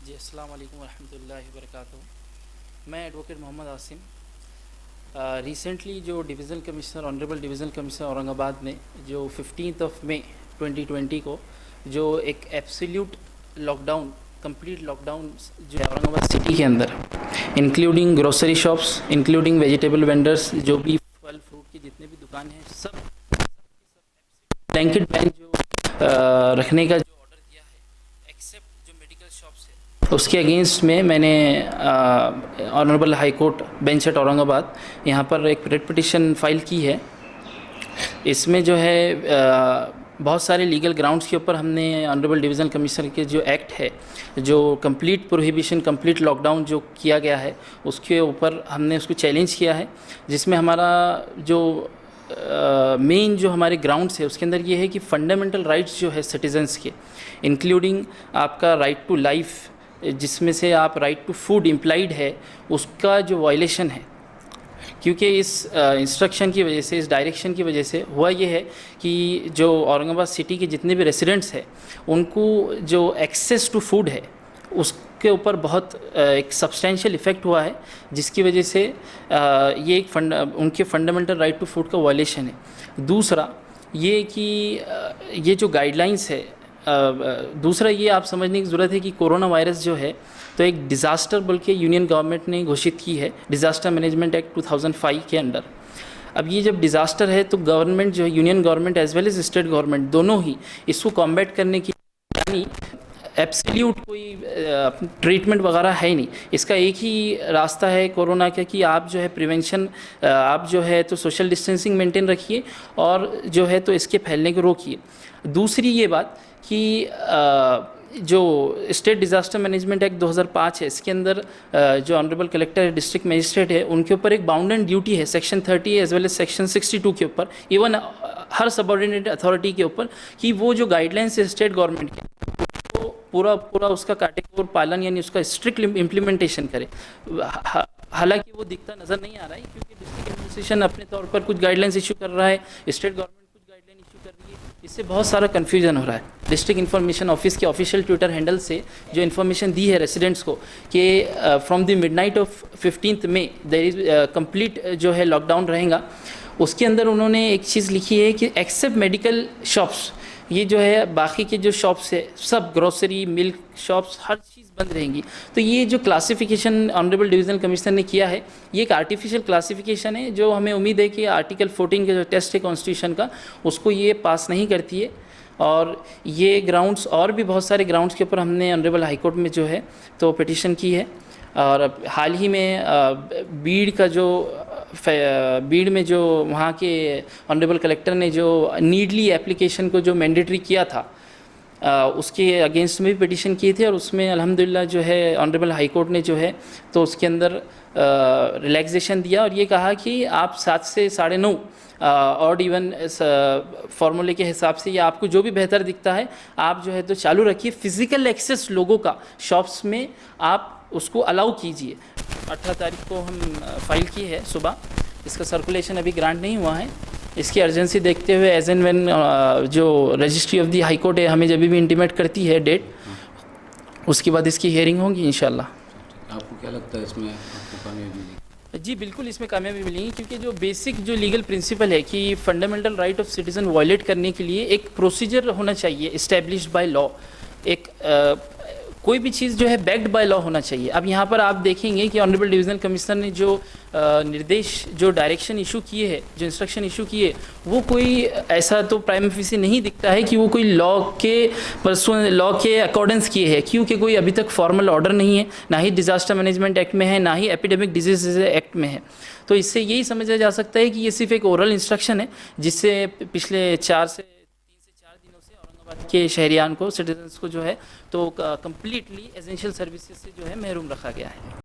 जी अस्सलाम वालेकुम रहमतुल्लाहि व बरकातुहू। मैं एडवोकेट मोहम्मद आसिम रिसेंटली जो divisional commissioner honourable divisional commissioner Aurangabad ने जो 15 मई 2020 को जो एक एब्सोल्यूट लॉकडाउन कंप्लीट लॉकडाउन जो है औरंगाबाद सिटी के अंदर including grocery shops including vegetable vendors जो भी फल फ्रूट की जितने भी दुकान हैं सब ब्लैंकेट बैन जो रखने का जो ऑर्डर किया है एक्सेप्ट जो मेडिकल शॉप्स है उसके अगेंस्ट में मैंने honourable high court bench at Aurangabad यहाँ पर एक रेड पिटिशन फाइल की है। इसमें जो है बहुत सारे लीगल ग्राउंड्स के ऊपर हमने ऑनरेबल डिवीज़नल कमिश्नर के जो एक्ट है जो कंप्लीट प्रोहिबिशन कंप्लीट लॉकडाउन जो किया गया है उसके ऊपर हमने उसको चैलेंज किया है, जिसमें हमारा जो मेन जो हमारे ग्राउंड्स है उसके अंदर ये है कि फंडामेंटल राइट्स जो है सिटीजन्स के इंक्लूडिंग आपका राइट टू लाइफ जिसमें से आप राइट टू फूड इम्प्लाइड है उसका जो वायलेशन है। क्योंकि इस इंस्ट्रक्शन की वजह से इस डायरेक्शन की वजह से हुआ ये है कि जो औरंगाबाद सिटी के जितने भी रेसिडेंट्स हैं उनको जो एक्सेस टू फूड है उसके ऊपर बहुत एक सब्सटेंशियल इफ़ेक्ट हुआ है, जिसकी वजह से ये एक उनके फंडामेंटल राइट टू फूड का वायलेशन है। दूसरा ये कि ये जो गाइडलाइंस है दूसरा ये आप समझने की ज़रूरत है कि कोरोना वायरस जो है तो एक डिज़ास्टर बोल के यूनियन गवर्नमेंट ने घोषित की है डिज़ास्टर मैनेजमेंट एक्ट 2005 के अंडर। अब ये जब डिज़ास्टर है तो गवर्नमेंट जो है union government as well as state government दोनों ही इसको कॉम्बैट करने की यानी एब्सोल्यूट कोई ट्रीटमेंट वगैरह है ही नहीं। इसका एक ही रास्ता है कोरोना का कि आप जो है प्रिवेंशन आप जो है तो सोशल डिस्टेंसिंग मेंटेन रखिए और जो है तो इसके फैलने को रोकिए। दूसरी ये बात कि जो स्टेट डिज़ास्टर मैनेजमेंट एक्ट 2005 है इसके अंदर जो ऑनरेबल कलेक्टर डिस्ट्रिक्ट मजिस्ट्रेट है उनके ऊपर एक बाउंड एंड ड्यूटी है section 30 as well as section 62 के ऊपर इवन हर सबऑर्डिनेट अथॉरिटी के ऊपर कि वो जो गाइडलाइंस है स्टेट गवर्नमेंट के तो पूरा उसका काटेगोर पालन यानी उसका स्ट्रिक्ट इम्प्लीमेंटेशन करे। हालांकि वो दिखता नज़र नहीं आ रहा है क्योंकि डिस्ट्रिक्ट एडमिनिस्ट्रेशन अपने तौर पर कुछ गाइडलाइंस इशू कर रहा है, स्टेट गवर्नमेंट कुछ गाइडलाइन इशू कर रही है, इससे बहुत सारा कन्फ्यूजन हो रहा है। डिस्ट्रिक्ट इन्फॉर्मेशन ऑफिस के ऑफिशियल ट्विटर हैंडल से जो इन्फॉर्मेशन दी है रेसिडेंट्स को कि from the midnight of 15 May there is complete जो है लॉकडाउन रहेगा। उसके अंदर उन्होंने एक चीज़ लिखी है कि एक्सेप्ट मेडिकल शॉप्स ये जो है बाकी के जो शॉप्स है सब ग्रोसरी मिल्क शॉप्स हर चीज़ बंद रहेंगी। तो ये जो क्लासिफिकेशन ऑनरेबल डिवीज़नल कमिश्नर ने किया है ये एक आर्टिफिशियल क्लासिफिकेशन है जो हमें उम्मीद है कि आर्टिकल 14 का जो टेस्ट है कॉन्स्टिट्यूशन का उसको ये पास नहीं करती है। और ये ग्राउंड्स और भी बहुत सारे ग्राउंड्स के ऊपर हमने ऑनरेबल हाई कोर्ट में जो है तो पिटिशन की है। और हाल ही में बीड़ में जो वहाँ के ऑनरेबल कलेक्टर ने जो नीडली एप्लीकेशन को जो मैंडेटरी किया था उसके अगेंस्ट में भी पिटिशन किए थे और उसमें अल्हम्दुलिल्लाह जो है ऑनरेबल हाई कोर्ट ने जो है तो उसके अंदर रिलैक्सेशन दिया और ये कहा कि आप 7 से 9:30 ऑड इवन फार्मूले के हिसाब से या आपको जो भी बेहतर दिखता है आप जो है तो चालू रखिए। फ़िज़िकल एक्सेस लोगों का शॉप्स में आप उसको अलाउ कीजिए। 18 तारीख को हम फाइल की है सुबह, इसका सर्कुलेशन अभी ग्रांट नहीं हुआ है। इसकी अर्जेंसी देखते हुए एज एंड व्हेन जो registry of the high court है हमें जब भी इंटीमेट करती है डेट उसके बाद इसकी हियरिंग होगी इंशाल्लाह। आपको क्या लगता है इसमें आपको कामयाबी मिलेगी? जी बिल्कुल इसमें कामयाबी मिलेगी क्योंकि जो बेसिक जो लीगल प्रिंसिपल है कि fundamental right of citizen violate करने के लिए एक प्रोसीजर होना चाहिए इस्टेब्लिश्ड बाय लॉ। एक कोई भी चीज़ जो है बैक्ड बाय लॉ होना चाहिए। अब यहाँ पर आप देखेंगे कि ऑनरेबल डिवीज़नल कमिश्नर ने जो निर्देश जो डायरेक्शन इशू किए हैं जो इंस्ट्रक्शन इशू किए वो कोई ऐसा तो प्राइम ऑफिस नहीं दिखता है कि वो कोई लॉ के अकॉर्डेंस किए हैं, क्योंकि कोई अभी तक फॉर्मल ऑर्डर नहीं है, ना ही डिज़ास्टर मैनेजमेंट एक्ट में है ना ही एपिडेमिक डिजीज एक्ट में है। तो इससे यही समझा जा सकता है कि ये सिर्फ एक ओरल इंस्ट्रक्शन है जिससे पिछले 3 से 4 दिनों से औरंगाबाद के शहरियान को सिटीजन्स को जो है तो कम्प्लीटली एसेंशियल सर्विसेज से जो है महरूम रखा गया है।